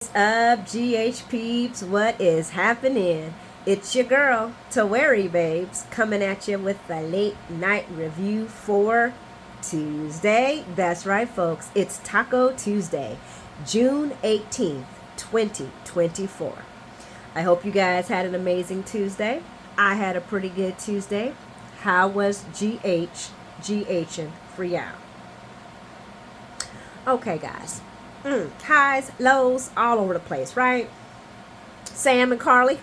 What's up, GH peeps? What is happening? It's your girl, Tawari Babes, coming at you with the late night review for Tuesday. That's right, folks. It's Taco Tuesday, June 18th, 2024. I hope you guys had an amazing Tuesday. I had a pretty good Tuesday. How was GHing for y'all? Okay, guys. Highs, lows, all over the place, right? Sam and Carly.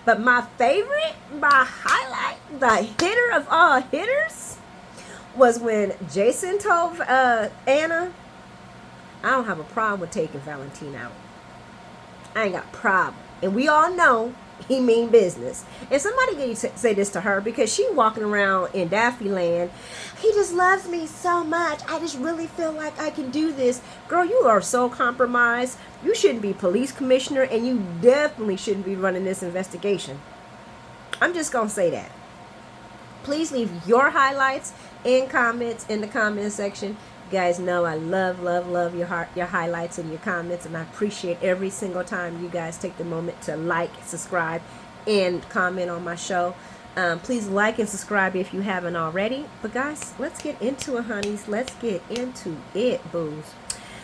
But my favorite, my highlight, the hitter of all hitters was when Jason told Anna, I don't have a problem with taking Valentine out. I ain't got a problem. And we all know he mean business. And somebody can say this to her because she walking around in Daffy Land. He just loves me so much. I just really feel like I can do this. Girl, you are so compromised. You shouldn't be police commissioner, and you definitely shouldn't be running this investigation. I'm just going to say that. Please leave your highlights and comments in the comment section. You guys know I love your highlights and your comments, and I appreciate every single time you guys take the moment to like, subscribe, and comment on my show. Please like and subscribe if you haven't already. But guys, let's get into it, honeys. Let's get into it, booze.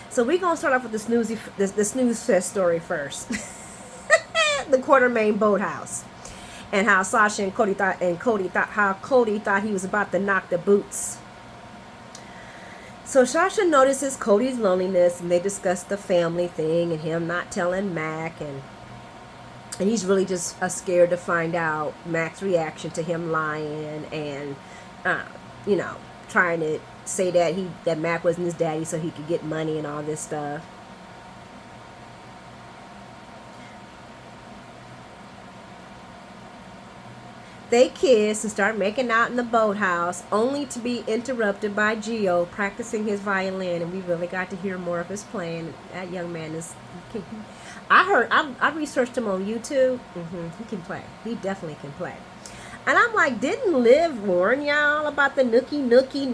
So we're gonna start off with the snooze fest story first. The Quartermaine boathouse, and how Sasha and Cody thought he was about to knock the boots. So Sasha notices Cody's loneliness, and they discuss the family thing and him not telling Mac, and he's really just scared to find out Mac's reaction to him lying and trying to say that Mac wasn't his daddy so he could get money and all this stuff. They kiss and start making out in the boathouse, only to be interrupted by Gio practicing his violin, and we really got to hear more of his playing. That young man is... I researched him on YouTube. He can play. He definitely can play. And I'm like, didn't Liv warn y'all about the nookie,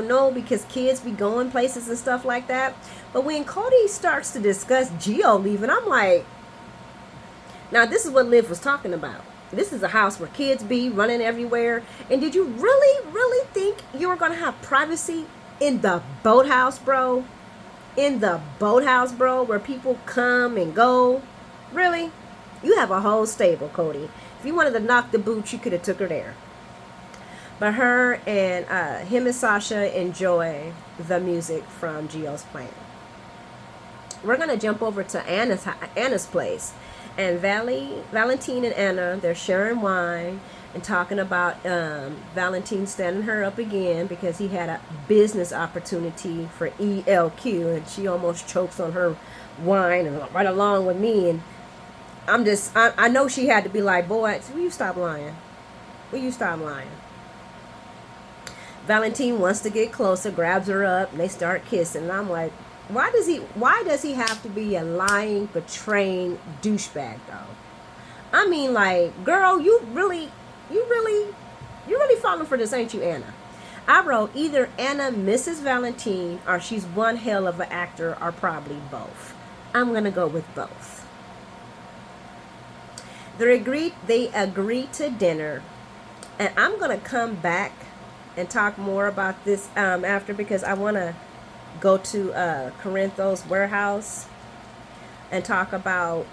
no, because kids be going places and stuff like that? But when Cody starts to discuss Gio leaving, I'm like, now this is what Liv was talking about. This is a house where kids be running everywhere. And did you really think you were going to have privacy in the boathouse, bro? In the boathouse, bro, where people come and go? Really? You have a whole stable, Cody. If you wanted to knock the boots, you could have took her there. But her and him and Sasha enjoy the music from Gio's playing. We're going to jump over to Anna's place. And Valentine and Anna, they're sharing wine and talking about Valentine standing her up again because he had a business opportunity for ELQ, and she almost chokes on her wine and right along with me. And I know she had to be like, boy, will you stop lying? Will you stop lying? Valentine wants to get closer, grabs her up, and they start kissing. And I'm like, why does he have to be a lying, betraying douchebag though? I mean, like, girl, you really falling for this, ain't you, Anna? I wrote either Anna misses Valentine or she's one hell of an actor, or probably both. I'm gonna go with both. They agreed to dinner, and I'm gonna come back and talk more about this after, because I want to go to Corinthos warehouse and talk about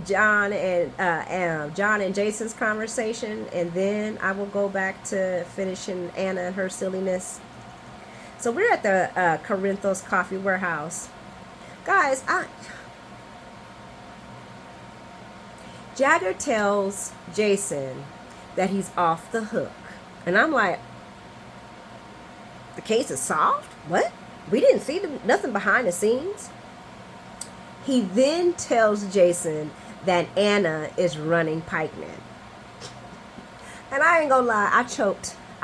John and Jason's conversation, and then I will go back to finishing Anna and her silliness. So we're at the Corinthos coffee warehouse, guys. Jagger tells Jason that he's off the hook, and I'm like, the case is solved? What? We didn't see nothing behind the scenes? He then tells Jason that Anna is running Pikeman. And I ain't gonna lie, I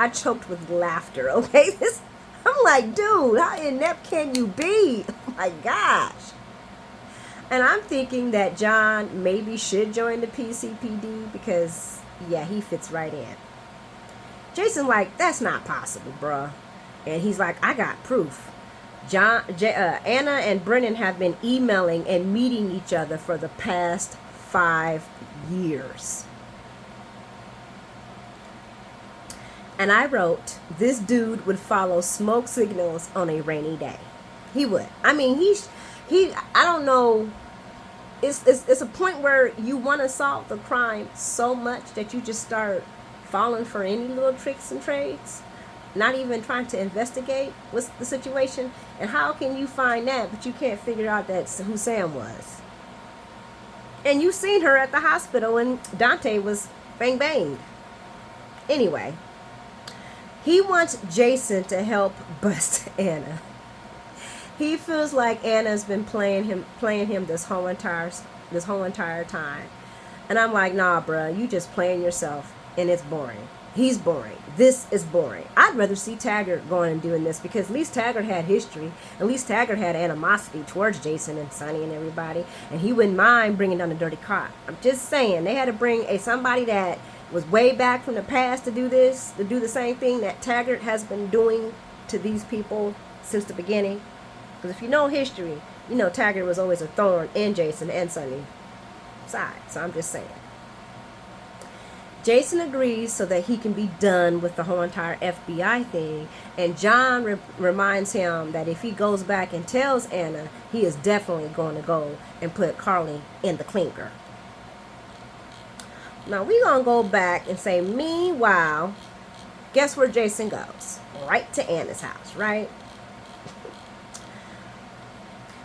choked with laughter, okay? I'm like, dude, how inept can you be? Oh my gosh. And I'm thinking that John maybe should join the PCPD because, yeah, he fits right in. Jason like, that's not possible, bruh. And he's like, I got proof. Anna and Brennan have been emailing and meeting each other for the past 5 years. And I wrote, this dude would follow smoke signals on a rainy day. He would. I mean, I don't know. It's a point where you want to solve the crime so much that you just start falling for any little tricks and trades, not even trying to investigate what's the situation. And how can you find that, but you can't figure out that's who Sam was? And you seen her at the hospital when Dante was banged. Anyway, he wants Jason to help bust Anna. He feels like Anna's been playing him this whole entire time. And I'm like, nah, bruh, you just playing yourself, and it's boring. He's boring. This is boring. I'd rather see Taggart going and doing this, because at least Taggart had history. At least Taggart had animosity towards Jason and Sonny and everybody, and he wouldn't mind bringing down the dirty cop. I'm just saying, they had to bring somebody that was way back from the past to do this, to do the same thing that Taggart has been doing to these people since the beginning. Because if you know history, you know Taggart was always a thorn in Jason and Sonny's side. So I'm just saying. Jason agrees so that he can be done with the whole entire FBI thing. And John reminds him that if he goes back and tells Anna, he is definitely going to go and put Carly in the clinker. Now we're going to go back and say, meanwhile, guess where Jason goes? Right to Anna's house, right?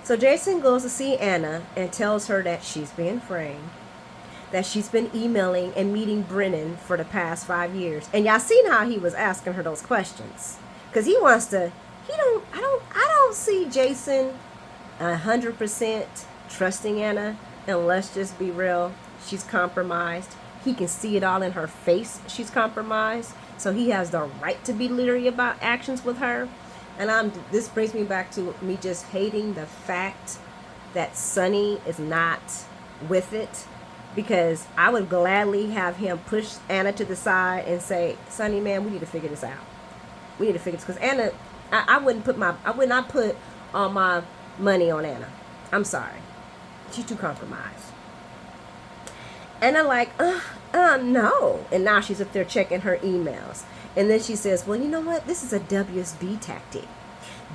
So Jason goes to see Anna and tells her that she's being framed, that she's been emailing and meeting Brennan for the past 5 years. And y'all seen how he was asking her those questions, because he wants to. I don't see Jason 100% trusting Anna. And let's just be real, she's compromised. He can see it all in her face. She's compromised, so he has the right to be leery about actions with her. And this brings me back to me just hating the fact that Sonny is not with it, because I would gladly have him push Anna to the side and say, Sonny, man, we need to figure this out. We need to figure this, because Anna, I would not put all my money on Anna. I'm sorry. She's too compromised. Anna like, no. And now she's up there checking her emails. And then she says, well, you know what? This is a WSB tactic.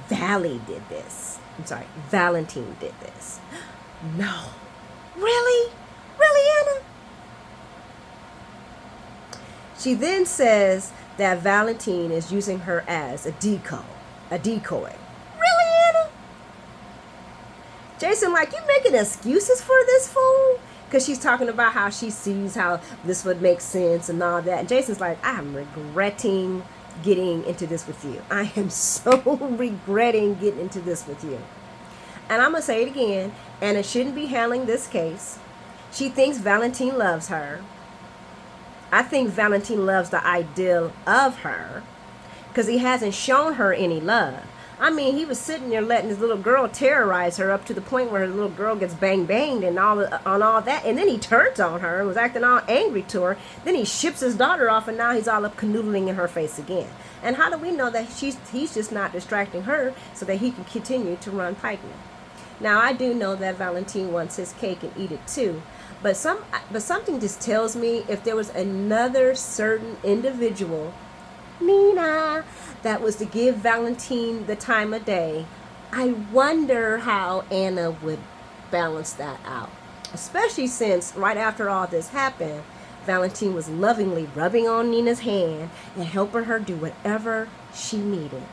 Valentine did this. No. Really? Really, Anna? She then says that Valentine is using her as a decoy. Really, Anna? Jason like, you making excuses for this fool? Because she's talking about how she sees how this would make sense and all that. And Jason's like, I'm regretting getting into this with you. I am so regretting getting into this with you. And I'm going to say it again. Anna shouldn't be handling this case. She thinks Valentine loves her. I think Valentine loves the ideal of her, because he hasn't shown her any love. I mean, he was sitting there letting his little girl terrorize her up to the point where his little girl gets banged and all that. And then he turns on her and was acting all angry to her. Then he ships his daughter off, and now he's all up canoodling in her face again. And how do we know that he's just not distracting her so that he can continue to run Pikeman? Now, I do know that Valentine wants his cake and eat it too. But something just tells me if there was another certain individual, Nina, that was to give Valentine the time of day, I wonder how Anna would balance that out. Especially since right after all this happened, Valentine was lovingly rubbing on Nina's hand and helping her do whatever she needed.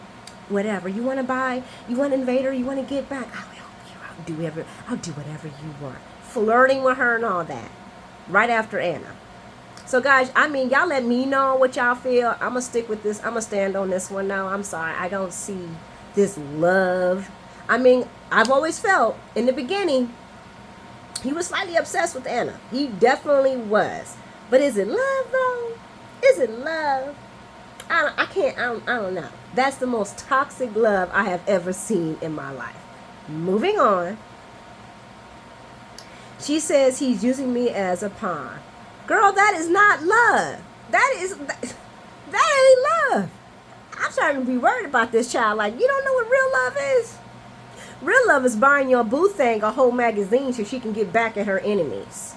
Whatever. You want to buy? You want Invader? You want to get back? I'll help you. I'll do whatever you want. Flirting with her and all that. Right after Anna. So guys, I mean, y'all let me know what y'all feel. I'm going to stick with this. I'm going to stand on this one now. I'm sorry. I don't see this love. I mean, I've always felt in the beginning, he was slightly obsessed with Anna. He definitely was. But is it love though? Is it love? I don't know. That's the most toxic love I have ever seen in my life. Moving on. She says he's using me as a pawn. Girl, that is not love. That ain't love. I'm starting to be worried about this child. Like, you don't know what real love is? Real love is buying your boo thing a whole magazine so she can get back at her enemies.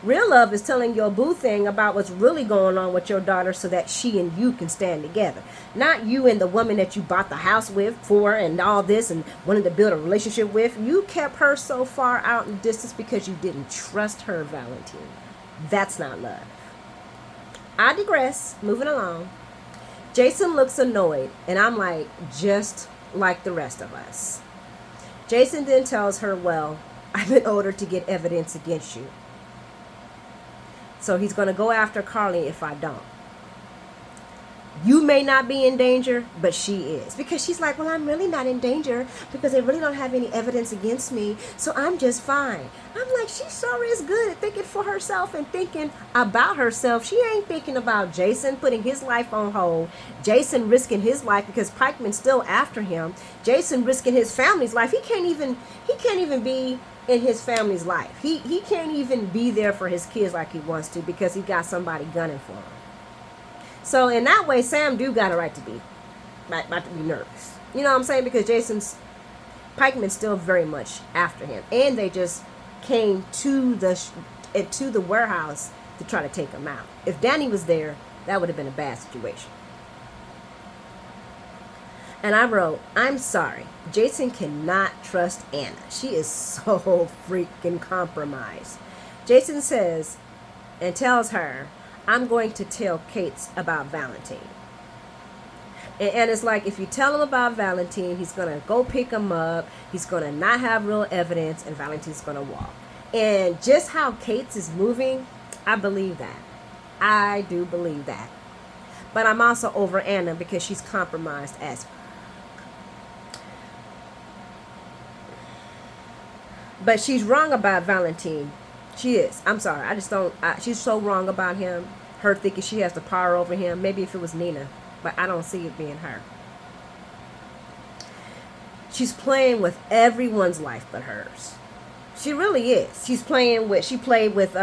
Real love is telling your boo thing about what's really going on with your daughter so that she and you can stand together. Not you and the woman that you bought the house with for and all this and wanted to build a relationship with. You kept her so far out in distance because you didn't trust her, Valentine. That's not love. I digress. Moving along. Jason looks annoyed, and I'm like, just like the rest of us. Jason then tells her, well, I've been ordered to get evidence against you. So he's going to go after Carly if I don't. You may not be in danger, but she is. Because she's like, well, I'm really not in danger because they really don't have any evidence against me. So I'm just fine. I'm like, she sure is good at thinking for herself and thinking about herself. She ain't thinking about Jason putting his life on hold. Jason risking his life because Pikeman's still after him. Jason risking his family's life. He can't even be in his family's life. He can't even be there for his kids like he wants to because he got somebody gunning for him. So in that way, Sam do got a right to be nervous. You know what I'm saying? Because Pikeman's still very much after him, and they just came to the warehouse to try to take him out. If Danny was there, that would have been a bad situation. And I wrote, I'm sorry, Jason cannot trust Anna. She is so freaking compromised. Jason says and tells her, I'm going to tell Kate about Valentine. And it's like, if you tell him about Valentine, he's going to go pick him up. He's going to not have real evidence, and Valentine's going to walk. And just how Kate's is moving, I believe that. I do believe that. But I'm also over Anna because she's compromised as. But she's wrong about Valentine. She is. I'm sorry. I just don't. She's so wrong about him. Her thinking she has the power over him. Maybe if it was Nina. But I don't see it being her. She's playing with everyone's life but hers. She really is. She played with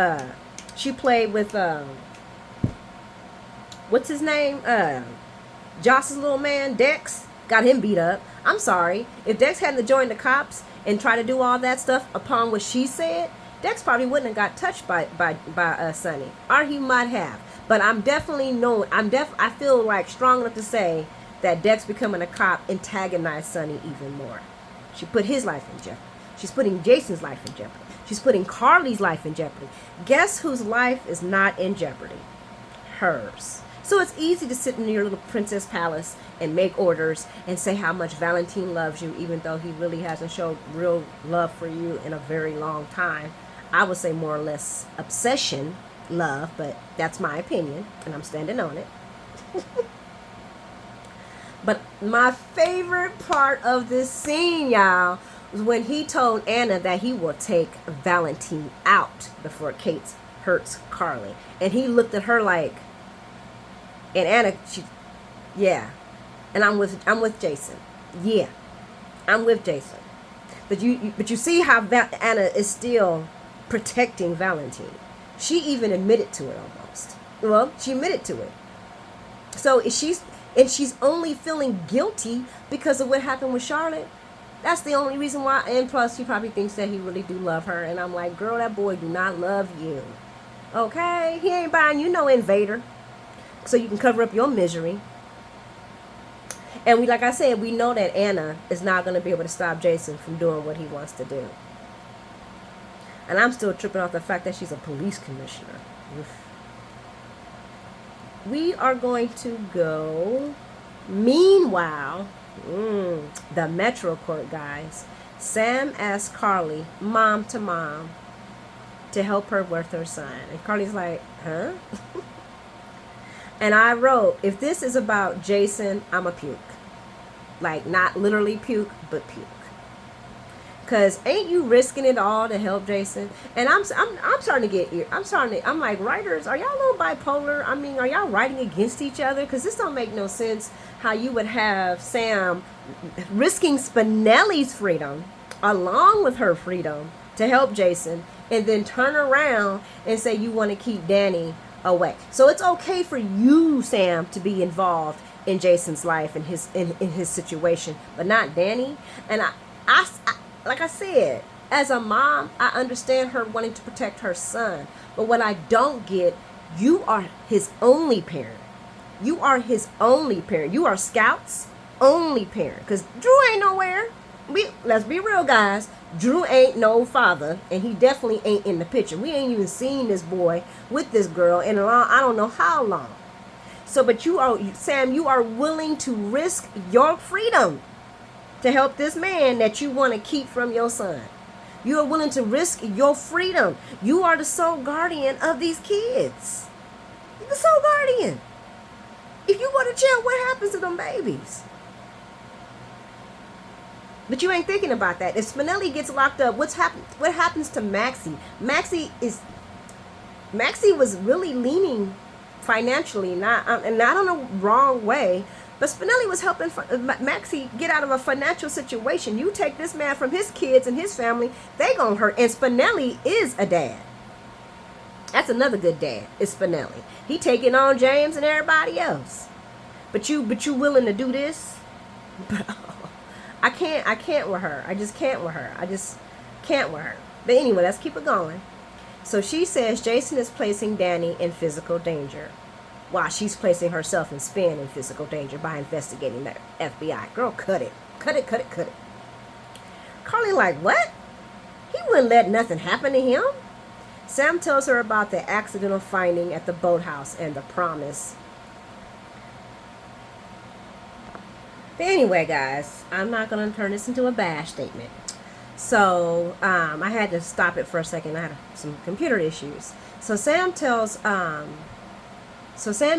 what's his name? Joss's little man, Dex. Got him beat up. I'm sorry. If Dex hadn't joined the cops and tried to do all that stuff upon what she said, Dex probably wouldn't have got touched by Sonny. Or he might have. But I feel like strong enough to say that Dex becoming a cop antagonized Sonny even more. She put his life in jeopardy. She's putting Jason's life in jeopardy. She's putting Carly's life in jeopardy. Guess whose life is not in jeopardy? Hers. So it's easy to sit in your little princess palace and make orders and say how much Valentine loves you, even though he really hasn't showed real love for you in a very long time. I would say more or less obsession, love, but that's my opinion, and I'm standing on it. But my favorite part of this scene, y'all, was when he told Anna that he will take Valentine out before Kate hurts Carly. And he looked at her like, and Anna, yeah. And I'm with Jason. Yeah. I'm with Jason. But you see how Anna is still protecting Valentine. She even admitted to it almost. Well, she admitted to it. So she's only feeling guilty because of what happened with Charlotte. That's the only reason why. And plus, she probably thinks that he really do love her. And I'm like, girl, that boy do not love you. Okay? He ain't buying you no invader. So you can cover up your misery. And like I said, we know that Anna is not going to be able to stop Jason from doing what he wants to do. And I'm still tripping off the fact that she's a police commissioner. Oof. We are going to go. Meanwhile, the Metro Court guys. Sam asks Carly, mom to mom, to help her with her son. And Carly's like, huh? And I wrote, if this is about Jason, I'm a puke. Like, not literally puke, but puke. Because ain't you risking it all to help Jason? And I'm starting to get, I'm like, writers, are y'all a little bipolar? I mean, are y'all writing against each other? Because this don't make no sense how you would have Sam risking Spinelli's freedom along with her freedom to help Jason, and then turn around and say you want to keep Danny away. So it's okay for you, Sam, to be involved in Jason's life and in his situation, but not Danny. And I like I said, as a mom, I understand her wanting to protect her son. But what I don't get, you are his only parent. You are his only parent. You are Scout's only parent. Because Drew ain't nowhere. Let's be real, guys. Drew ain't no father, and he definitely ain't in the picture. We ain't even seen this boy with this girl in a long, I don't know how long. So, but Sam, you are willing to risk your freedom to help this man that you want to keep from your son. You are willing to risk your freedom. You are the sole guardian of these kids. You're the sole guardian. If you go to jail, what happens to them babies? But you ain't thinking about that. If Spinelli gets locked up, what happens to Maxie? Maxie was really leaning financially, not in a wrong way, but Spinelli was helping Maxie get out of a financial situation. You take this man from his kids and his family, they gonna hurt. And Spinelli is a dad. That's another good dad, is Spinelli. He taking on James and everybody else. But you willing to do this? I can't with her. I just can't with her. I just can't with her. But anyway, let's keep it going. So she says Jason is placing Danny in physical danger, while she's placing herself and Spin in physical danger by investigating the FBI. Girl, cut it. Cut it, cut it, cut it. Carly like, what? He wouldn't let nothing happen to him. Sam tells her about the accidental finding at the boathouse and the promise. But anyway, guys, I'm not going to turn this into a bash statement. So I had to stop it for a second. I had some computer issues. So Sam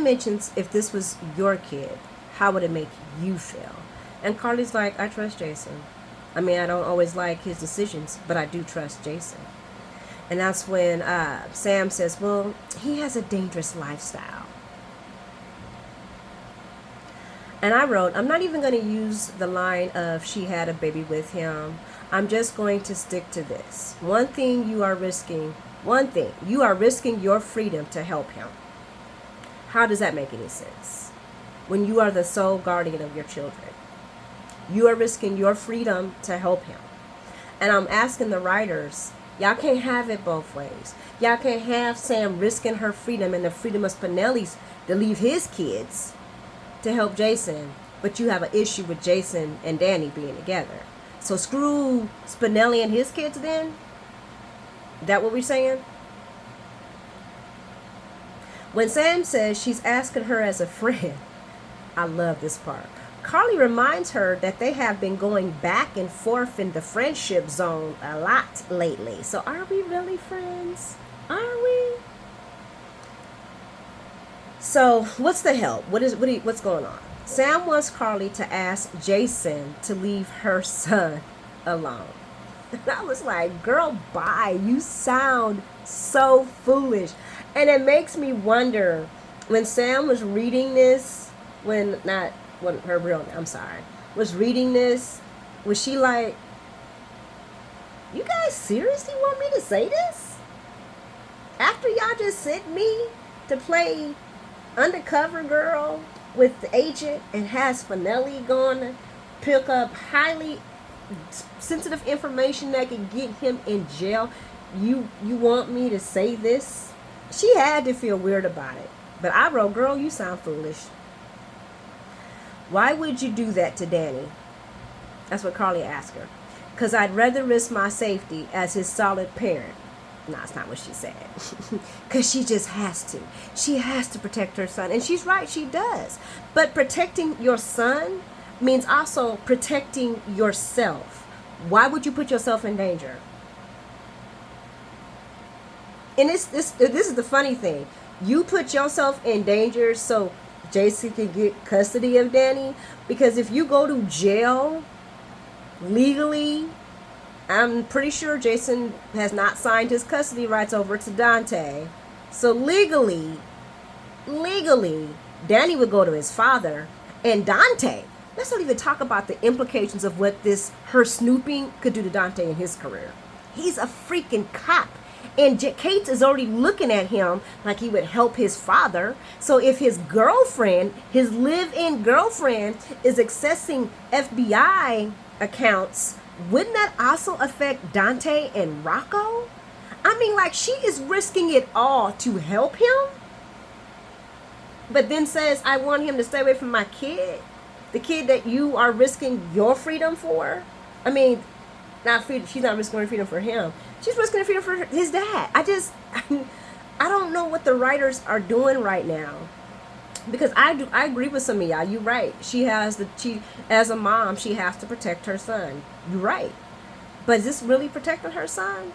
mentions, if this was your kid, how would it make you feel? And Carly's like, I trust Jason. I mean, I don't always like his decisions, but I do trust Jason. And that's when Sam says, well, he has a dangerous lifestyle. And I wrote, I'm not even going to use the line of she had a baby with him. I'm just going to stick to this. One thing, you are risking your freedom to help him. How does that make any sense? When you are the sole guardian of your children, you are risking your freedom to help him. And I'm asking the writers, y'all can't have it both ways. Y'all can't have Sam risking her freedom and the freedom of Spinelli's to leave his kids to help Jason, but you have an issue with Jason and Danny being together. So screw Spinelli and his kids then? That what we're saying? When Sam says she's asking her as a friend, I love this part. Carly reminds her that they have been going back and forth in the friendship zone a lot lately. So are we really friends? Are we? So what's the help? What's going on? Sam wants Carly to ask Jason to leave her son alone. And I was like, girl, bye. You sound so foolish. And it makes me wonder, when Sam was reading this, was reading this, was she like, you guys seriously want me to say this? After y'all just sent me to play undercover girl with the agent and has Spinelli going to pick up highly sensitive information that could get him in jail, you want me to say this? She had to feel weird about it. But I wrote, girl, you sound foolish. Why would you do that to Danny? That's what Carly asked her. Because I'd rather risk my safety as his solid parent. No, that's not what she said. Because she just has to. She has to protect her son. And she's right, she does. But protecting your son means also protecting yourself. Why would you put yourself in danger? And this is the funny thing. You put yourself in danger so Jason can get custody of Danny. Because if you go to jail legally, I'm pretty sure Jason has not signed his custody rights over to Dante. So legally, Danny would go to his father. And Dante, let's not even talk about the implications of what her snooping could do to Dante in his career. He's a freaking cop. And Kate is already looking at him like he would help his father. So if his girlfriend, his live-in girlfriend, is accessing FBI accounts, wouldn't that also affect Dante and Rocco? I mean, like, she is risking it all to help him, but then says, I want him to stay away from my kid. The kid that you are risking your freedom for. I mean, not freedom. She's not risking her freedom for him. She's risking her freedom for his dad. I don't know what the writers are doing right now. Because I agree with some of y'all. You're right. She as a mom, she has to protect her son. You're right. But is this really protecting her son?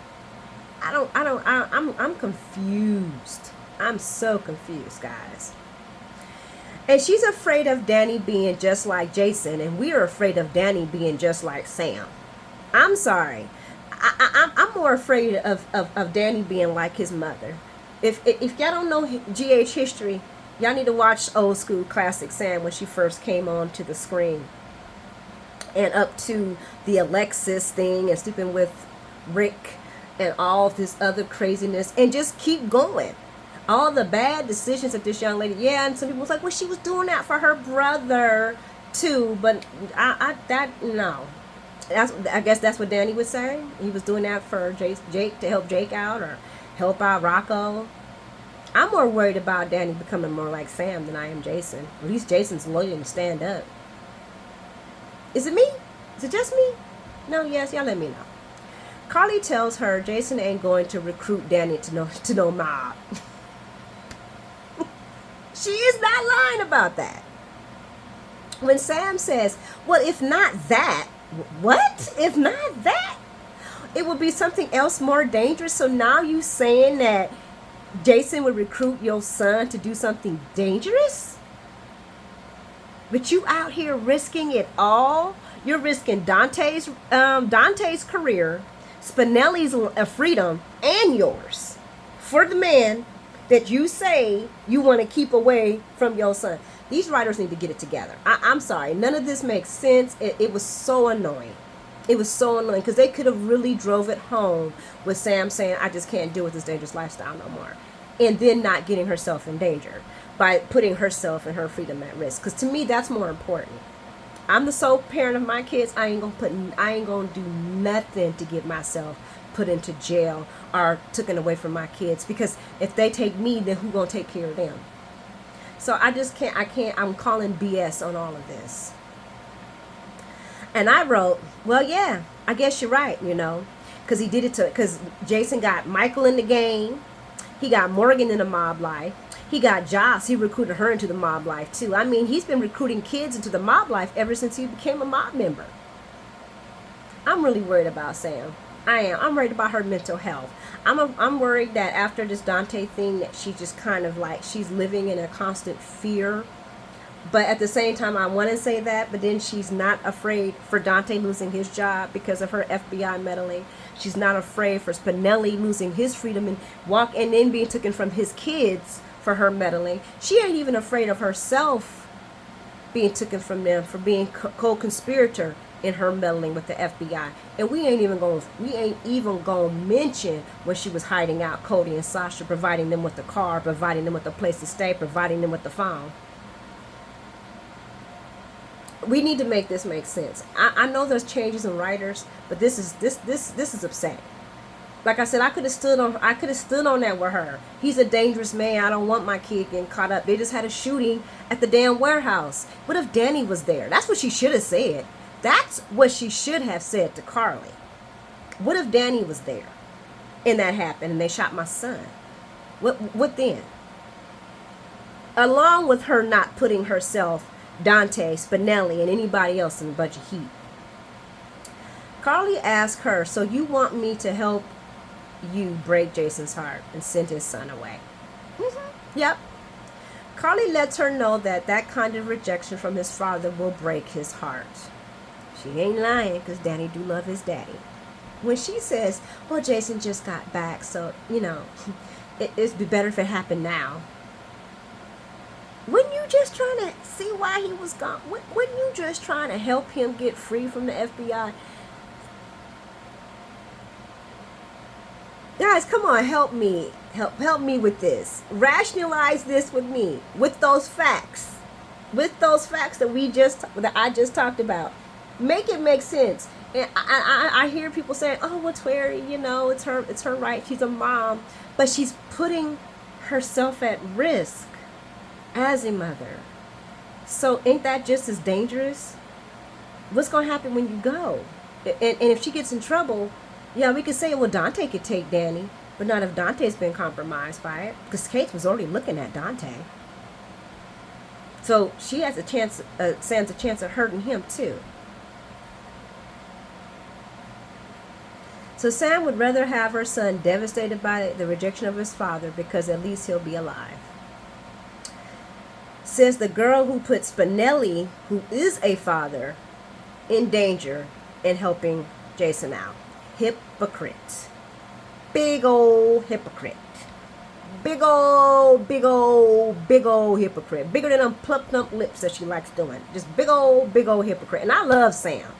I'm confused. I'm so confused, guys. And she's afraid of Danny being just like Jason, and we are afraid of Danny being just like Sam. I'm sorry. I'm more afraid of Danny being like his mother. If y'all don't know GH history, y'all need to watch old school classic Sam when she first came onto the screen. And up to the Alexis thing and sleeping with Rick and all this other craziness, and just keep going. All the bad decisions of this young lady. Yeah, and some people was like, well, she was doing that for her brother too. But no. I guess that's what Danny was saying. He was doing that for Jake to help Jake out or help out Rocco. I'm more worried about Danny becoming more like Sam than I am Jason. At least Jason's loyal to stand up. Is it me? Is it just me? No, yes, y'all let me know. Carly tells her Jason ain't going to recruit Danny to no mob. She is not lying about that. When Sam says, well, if not that, what? If not that? It would be something else more dangerous. So now you saying that Jason would recruit your son to do something dangerous? But you out here risking it all. You're risking Dante's career, Spinelli's freedom, and yours for the man that you say you want to keep away from your son. These writers need to get it together. I'm sorry. None of this makes sense. It was so annoying. It was so annoying because they could have really drove it home with Sam saying, I just can't deal with this dangerous lifestyle no more. And then not getting herself in danger by putting herself and her freedom at risk. Because to me, that's more important. I'm the sole parent of my kids. I ain't gonna do nothing to get myself put into jail or taken away from my kids, because if they take me, then who gonna take care of them? So I just can't, I'm calling BS on all of this. And I wrote, well, yeah, I guess you're right, because he did it because Jason got Michael in the game. He got Morgan in the mob life. He got Joss. He recruited her into the mob life too. I mean, he's been recruiting kids into the mob life ever since he became a mob member. I'm really worried about Sam. I am. I'm worried about her mental health. I'm worried that after this Dante thing that she just kind of like, she's living in a constant fear. But at the same time, I want to say that, but then she's not afraid for Dante losing his job because of her FBI meddling. She's not afraid for Spinelli losing his freedom and then being taken from his kids for her meddling. She ain't even afraid of herself being taken from them for being co-conspirator in her meddling with the FBI. And we ain't even gonna mention when she was hiding out Cody and Sasha, providing them with the car, providing them with a place to stay, providing them with the phone. We need to make this make sense. I know there's changes in writers, but this is upsetting. Like I said, I could have stood on that with her. He's a dangerous man. I don't want my kid getting caught up. They just had a shooting at the damn warehouse. What if Danny was there? That's what she should have said. That's what she should have said to Carly. What if Danny was there and that happened and they shot my son? What then? Along with her not putting herself, Dante, Spinelli, and anybody else in a bunch of heat. Carly asked her, so you want me to help you break Jason's heart and send his son away? Mm-hmm. Yep. Carly lets her know that kind of rejection from his father will break his heart. She ain't lying, because Danny do love his daddy. When she says, well, Jason just got back, so, it'd be better if it happened now. When you just trying to see why he was gone, when you just trying to help him get free from the FBI, Guys, come on, help me. Help me with this. Rationalize this with me. With those facts. With those facts that I just talked about. Make it make sense. And I hear people saying, "Oh, well, Terry, it's her right. She's a mom, but she's putting herself at risk as a mother. So ain't that just as dangerous? What's gonna happen when you go? And if she gets in trouble, yeah, we could say, well, Dante could take Danny, but not if Dante's been compromised by it, because Kate was already looking at Dante. So she has stands a chance of hurting him too. So Sam would rather have her son devastated by the rejection of his father because at least he'll be alive. Says the girl who put Spinelli, who is a father, in danger in helping Jason out. Hypocrite. Big old hypocrite. Big old hypocrite. Bigger than them plump lips that she likes doing. Just big old hypocrite. And I love Sam.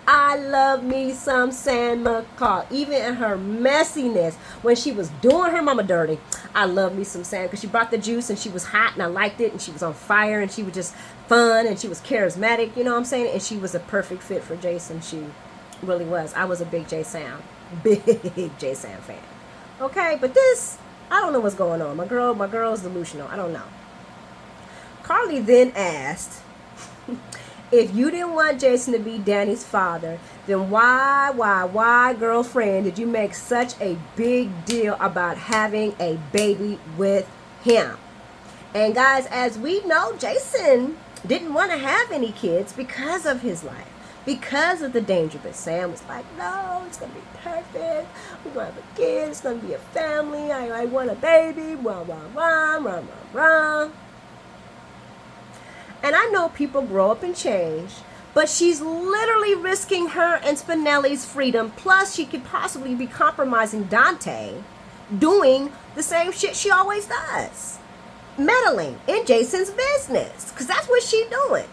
I love me some Sam McCall. Even in her messiness, when she was doing her mama dirty, I love me some Sam, because she brought the juice and she was hot and I liked it, and she was on fire and she was just fun and she was charismatic, you know what I'm saying? And she was a perfect fit for Jason. She really was. I was a big J Sam fan. Okay, but this, I don't know what's going on. My girl is delusional. I don't know. Carly then asked, if you didn't want Jason to be Danny's father, then why, girlfriend, did you make such a big deal about having a baby with him? And guys, as we know, Jason didn't want to have any kids because of his life, because of the danger. But Sam was like, no, it's going to be perfect. We're going to have a kid. It's going to be a family. I want a baby. Rah, rah, rah, rah, rah, rah. And I know people grow up and change, but she's literally risking her and Spinelli's freedom. Plus, she could possibly be compromising Dante, doing the same shit she always does. Meddling in Jason's business, because that's what she's doing.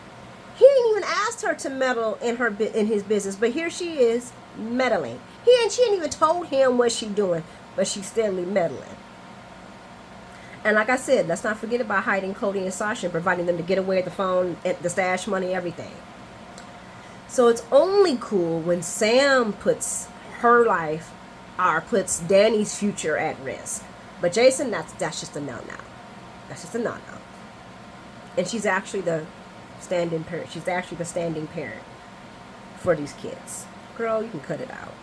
He didn't even ask her to meddle in his business, but here she is meddling. She ain't even told him what she's doing, but she's steadily meddling. And like I said, let's not forget about hiding Cody and Sasha and providing them to get away with the phone, the stash money, everything. So it's only cool when Sam puts her life or puts Danny's future at risk. But Jason, that's just a no-no. That's just a no-no. And she's actually the standing parent. She's actually the standing parent for these kids. Girl, you can cut it out.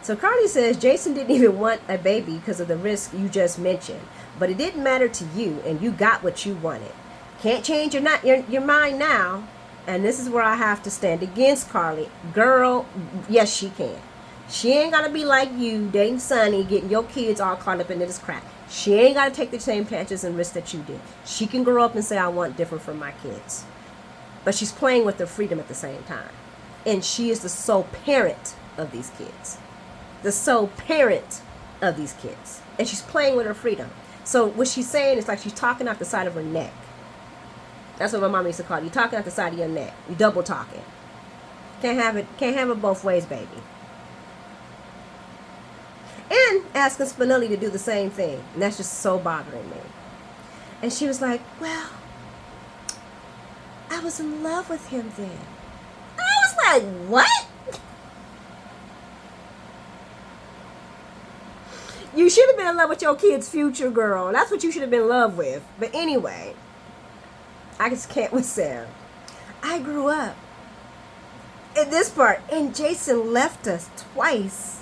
So Carly says Jason didn't even want a baby because of the risk you just mentioned, but it didn't matter to you, and you got what you wanted. Can't change your mind now, and this is where I have to stand against Carly. Girl, yes, she can. She ain't gotta be like you, dating Sonny, getting your kids all caught up into this crap. She ain't gotta take the same chances and risks that you did. She can grow up and say, I want different for my kids. But she's playing with their freedom at the same time. And she is the sole parent of these kids. The sole parent of these kids. And she's playing with her freedom. So what she's saying is like she's talking out the side of her neck. That's what my mom used to call it. You talking out the side of your neck. You double talking. Can't have it both ways, baby. And asking Spinelli to do the same thing. And that's just so bothering me. And she was like, well, I was in love with him then. I was like, what? You should have been in love with your kid's future, girl. That's what you should have been in love with. But anyway, I just can't with Sam. I grew up in this part, and Jason left us twice.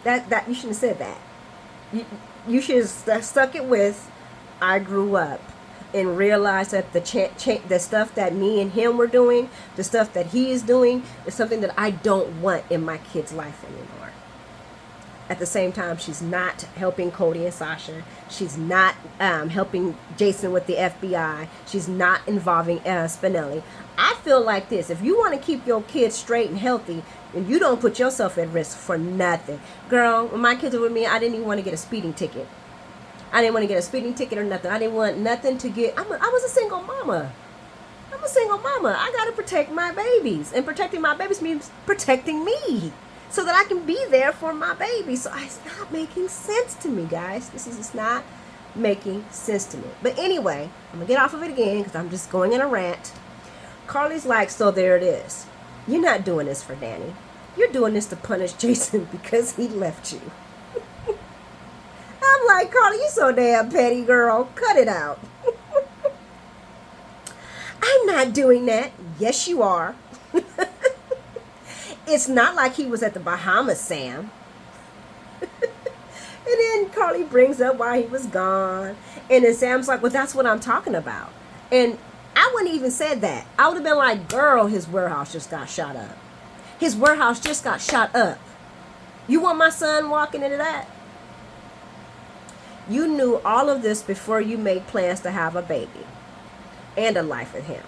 That you shouldn't have said that. You should have stuck it with, I grew up, and realized that the stuff that me and him were doing, the stuff that he is doing, is something that I don't want in my kid's life anymore. At the same time, she's not helping Cody and Sasha. She's not helping Jason with the FBI. She's not involving Spinelli. I feel like this. If you want to keep your kids straight and healthy, and you don't put yourself at risk for nothing. Girl, when my kids were with me, I didn't even want to get a speeding ticket. I didn't want to get a speeding ticket or nothing. I didn't want nothing to get. I was a single mama. I'm a a single mama. I got to protect my babies. And protecting my babies means protecting me so that I can be there for my baby. So it's not making sense to me, guys. This is just not making sense to me. But anyway, I'm going to get off of it again because I'm just going in a rant. Carly's like, so there it is. You're not doing this for Danny. You're doing this to punish Jason because he left you. I'm like, Carly, you're so damn petty, girl. Cut it out. I'm not doing that. Yes, you are. It's not like he was at the Bahamas, Sam. And then Carly brings up why he was gone. And then Sam's like, well, that's what I'm talking about. And I wouldn't even said that. I would have been like, girl, his warehouse just got shot up. His warehouse just got shot up. You want my son walking into that? You knew all of this before you made plans to have a baby and a life with him.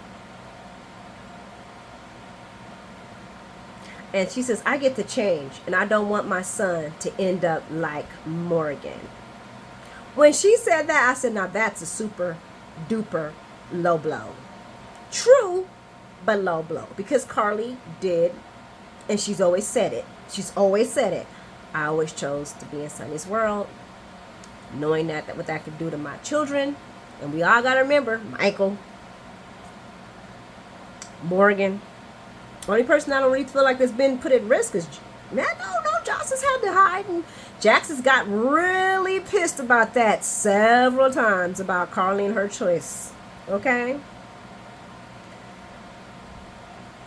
And she says, I get to change, and I don't want my son to end up like Morgan. When she said that, I said, now that's a super duper low blow. True, but low blow. Because Carly did, and she's always said it. She's always said it. I always chose to be in Sonny's world, knowing that what that could do to my children. And we all got to remember, Michael, Morgan. Only person I don't really feel like that's been put at risk is, man, no, Johnson's had to hide. And Jackson's got really pissed about that several times about Carly and her choice. Okay?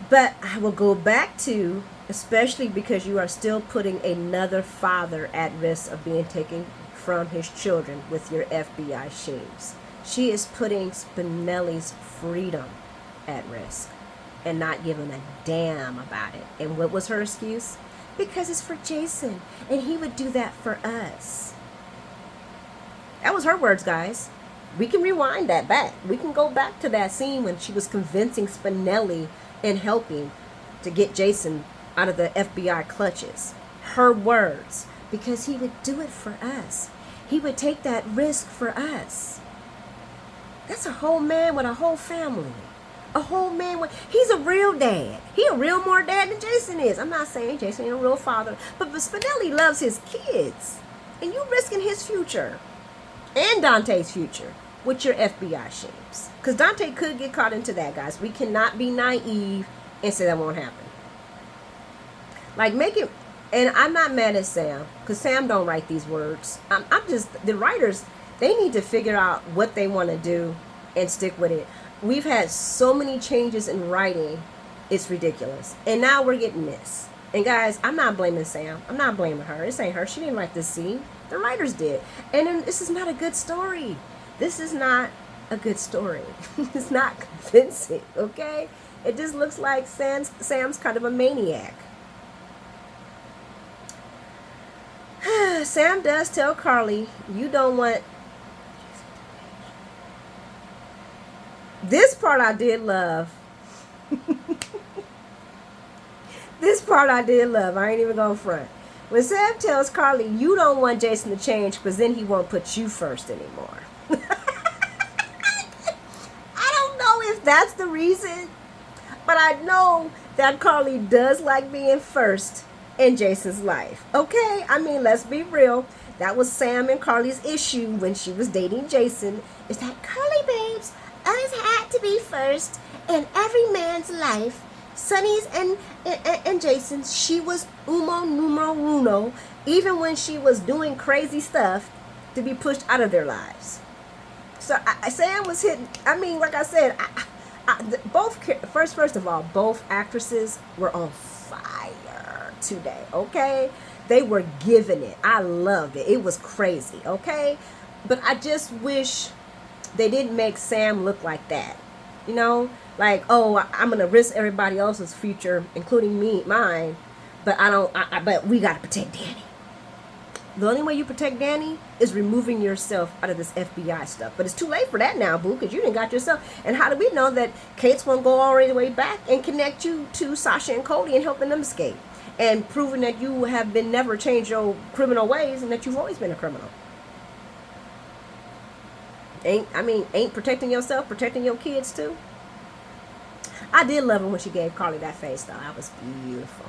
But I will go back to, especially because you are still putting another father at risk of being taken from his children with your FBI shames. She is putting Spinelli's freedom at risk and not giving a damn about it. And what was her excuse? Because it's for Jason, and he would do that for us. That was her words, guys. We can rewind that back. We can go back to that scene when she was convincing Spinelli and helping to get Jason out of the FBI clutches. Her words. Because he would do it for us. He would take that risk for us. That's a whole man with a whole family. A whole man with, he's a real dad. He a real more dad than Jason is. I'm not saying Jason ain't a real father, but Spinelli loves his kids. And you risking his future and Dante's future with your FBI shames. Because Dante could get caught into that, guys. We cannot be naive and say that won't happen. Like, make it, and I'm not mad at Sam, because Sam don't write these words. I'm just, the writers, they need to figure out what they want to do and stick with it. We've had so many changes in writing, it's ridiculous. And now we're getting this. And guys, I'm not blaming Sam. I'm not blaming her. This ain't her. She didn't write this scene. The writers did. And then this is not a good story. This is not a good story. It's not convincing, okay? It just looks like Sam's kind of a maniac. Sam does tell Carly, you don't want... This part I did love. This part I did love. I ain't even gonna front. When Sam tells Carly, you don't want Jason to change because then he won't put you first anymore. I don't know if that's the reason, but I know that Carly does like being first in Jason's life. Okay? I mean, let's be real. That was Sam and Carly's issue when she was dating Jason. Is that Carly, babes, always had to be first in every man's life. Sonny's and Jason's, she was uno numero uno, even when she was doing crazy stuff to be pushed out of their lives. So Sam was hitting, I mean, like I said, first of all, both actresses were on fire today, okay? They were giving it. I loved it. It was crazy, okay? But I just wish they didn't make Sam look like that. You know, like, oh, I'm gonna risk everybody else's future, including mine, but but we gotta protect Danny. The only way you protect Danny is removing yourself out of this FBI stuff. But it's too late for that now, boo, because you didn't got yourself. And how do we know that Kate's gonna go all the way back and connect you to Sasha and Cody and helping them escape, and proving that you have been never changed your criminal ways and that you've always been a criminal? Ain't protecting yourself, protecting your kids too? I did love her when she gave Carly that face, though. That was beautiful.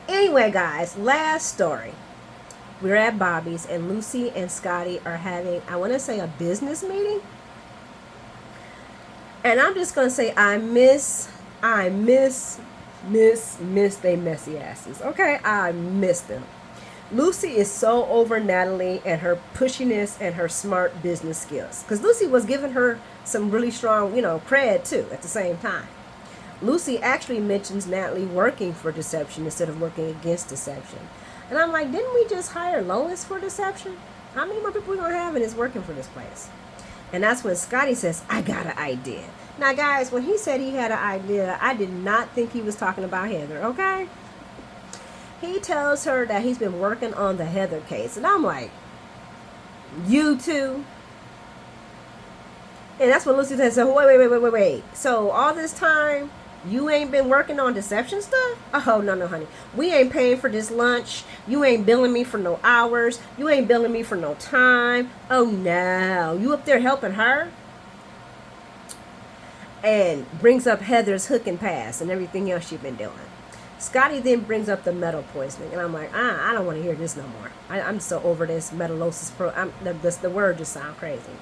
Anyway, guys, last story. We're at Bobby's, and Lucy and Scotty are having, I want to say, a business meeting. And I'm just going to say, I miss they messy asses. Okay, I miss them. Lucy is so over Natalie and her pushiness and her smart business skills. Because Lucy was giving her some really strong, cred too at the same time. Lucy actually mentions Natalie working for deception instead of working against deception. And I'm like, didn't we just hire Lois for deception? How many more people we gonna have and is working for this place? And that's when Scotty says, I got an idea. Now, guys, when he said he had an idea, I did not think he was talking about Heather, okay? He tells her that he's been working on the Heather case. And I'm like, you too? And that's when Lucy says, so wait. So all this time, you ain't been working on deception stuff? Oh, no, honey. We ain't paying for this lunch. You ain't billing me for no hours. You ain't billing me for no time. Oh, no. You up there helping her? And brings up Heather's hook and pass and everything else she's been doing. Scotty then brings up the metal poisoning. And I'm like, I don't want to hear this no more. I'm so over this metallosis. The word just sounds crazy.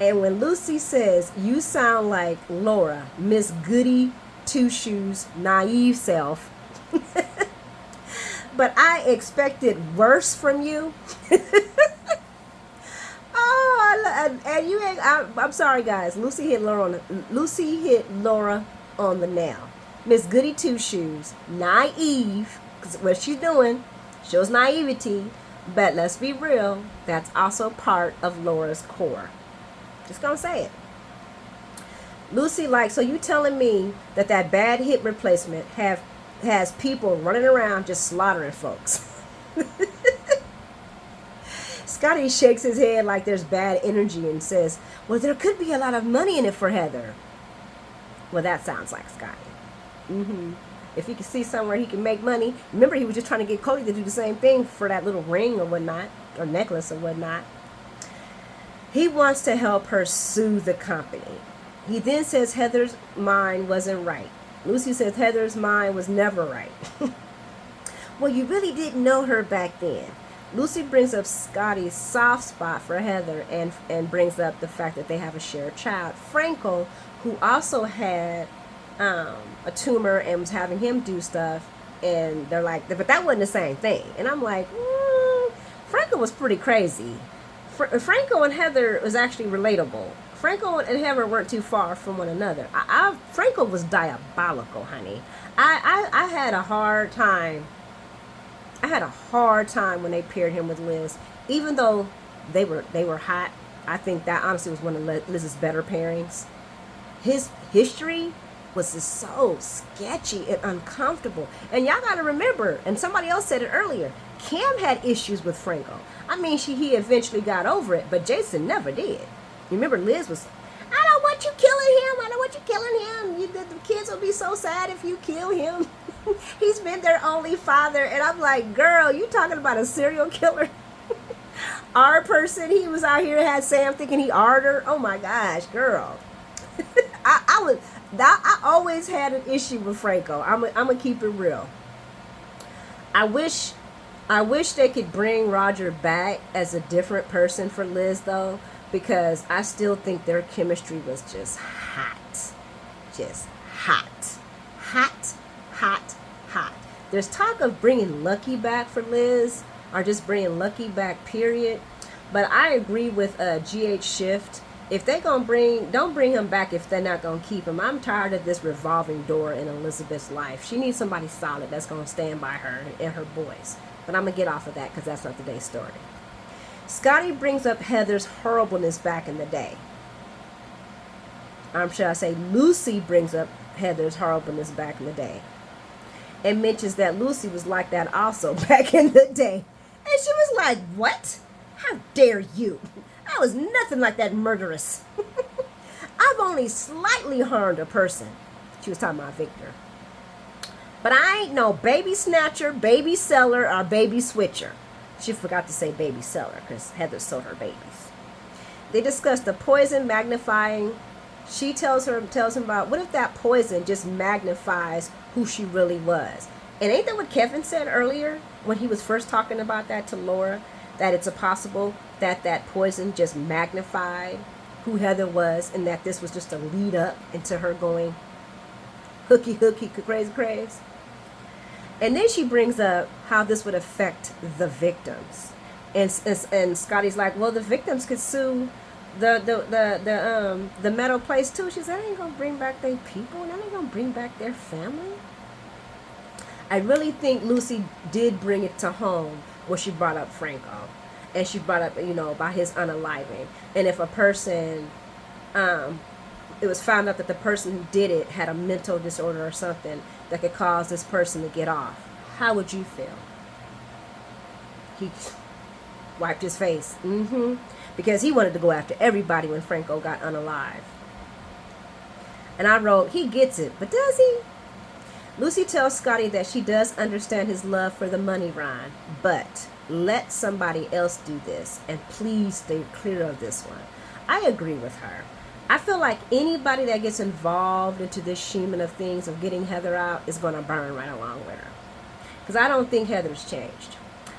And when Lucy says, you sound like Laura, Miss Goody Two-Shoes, naive self. But I expected worse from you. And you ain't. I'm sorry, guys. Lucy hit Laura on the nail. Miss Goody Two Shoes, naive, because what she's doing shows naivety. But let's be real, that's also part of Laura's core. Just gonna say it. Lucy, so you telling me that bad hip replacement has people running around just slaughtering folks? Scotty shakes his head like there's bad energy and says, well, there could be a lot of money in it for Heather. Well, that sounds like Scotty. If he could see somewhere he can make money. Remember, he was just trying to get Cody to do the same thing for that little ring or whatnot, or necklace or whatnot. He wants to help her sue the company. He then says Heather's mind wasn't right. Lucy says Heather's mind was never right. Well, you really didn't know her back then. Lucy brings up Scotty's soft spot for Heather and brings up the fact that they have a shared child, Frankel, who also had a tumor and was having him do stuff. And they're like, but that wasn't the same thing. And I'm like, Frankel was pretty crazy. Frankel and Heather was actually relatable. Frankel and Heather weren't too far from one another. Frankel was diabolical, honey. I had a hard time. When they paired him with Liz, even though they were hot. I think that honestly was one of Liz's better pairings. His history was just so sketchy and uncomfortable. And y'all got to remember, and somebody else said it earlier, Cam had issues with Frankel. I mean, he eventually got over it, but Jason never did. You remember Liz was, I don't want you killing him. The kids will be so sad if you kill him. He's been their only father. And I'm like, girl, you talking about a serial killer? Our person, he was out here, had Sam thinking he R'd her. Oh my gosh, girl. I always had an issue with Franco. I'm gonna keep it real. I wish they could bring Roger back as a different person for Liz, though, because I still think their chemistry was just hot. Just hot. There's talk of bringing Lucky back for Liz, or just bringing Lucky back, period. But I agree with GH Shift. If they don't bring him back if they're not gonna keep him. I'm tired of this revolving door in Elizabeth's life. She needs somebody solid that's gonna stand by her and her boys. But I'm gonna get off of that because that's not today's story. Scotty brings up Heather's horribleness back in the day. Should I say Lucy brings up Heather's horribleness back in the day. And mentions that Lucy was like that also back in the day. And she was like, what? How dare you? I was nothing like that murderess. I've only slightly harmed a person. She was talking about Victor. But I ain't no baby snatcher, baby seller, or baby switcher. She forgot to say baby seller because Heather sold her babies. They discussed the poison magnifying She tells him about, what if that poison just magnifies who she really was? And ain't that what Kevin said earlier when he was first talking about that to Laura, that it's a possible that that poison just magnified who Heather was, and that this was just a lead up into her going hooky crazy crazy. And then she brings up how this would affect the victims, and Scotty's like, well, the victims could sue the metal place too. She said, I ain't gonna bring back their people, and I ain't gonna bring back their family. I really think Lucy did bring it to home where she brought up Franco, and she brought up, about his unaliving, and if a person, it was found out that the person who did it had a mental disorder or something that could cause this person to get off. How would you feel? He wiped his face. Because he wanted to go after everybody when Franco got unalive. And I wrote, he gets it, but does he? Lucy tells Scotty that she does understand his love for the money, Ron, but let somebody else do this, and please stay clear of this one. I agree with her. I feel like anybody that gets involved into this scheming of things of getting Heather out is going to burn right along with her. Because I don't think Heather's changed.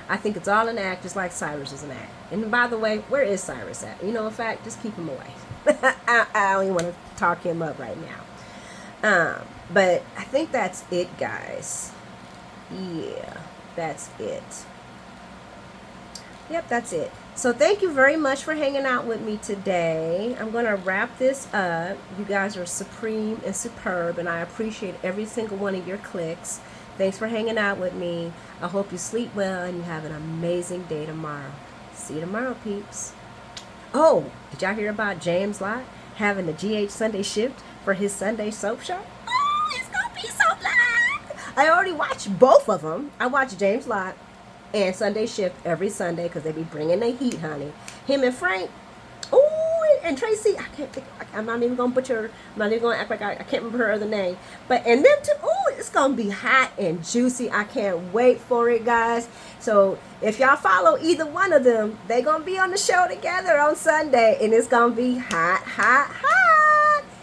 I think it's all an act, just like Cyrus is an act. And by the way, where is Cyrus at? In fact, just keep him away. I don't even want to talk him up right now. But I think that's it, guys. Yeah, that's it. Yep, that's it. So thank you very much for hanging out with me today. I'm going to wrap this up. You guys are supreme and superb, and I appreciate every single one of your clicks. Thanks for hanging out with me. I hope you sleep well and you have an amazing day tomorrow. See you tomorrow, peeps. Oh, did y'all hear about James Lott having the GH Sunday shift for his Sunday soap show? Oh, it's going to be so loud. I already watched both of them. I watched James Lott and Sunday Shift every Sunday because they be bringing the heat, honey. Him and Frank, ooh, and Tracy. I'm not even gonna butcher. I'm not even gonna act like I can't remember her other name. But and them two, ooh, it's gonna be hot and juicy. I can't wait for it, guys. So if y'all follow either one of them, they gonna be on the show together on Sunday, and it's gonna be hot.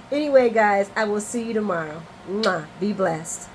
Anyway, guys, I will see you tomorrow. Mwah. Be blessed.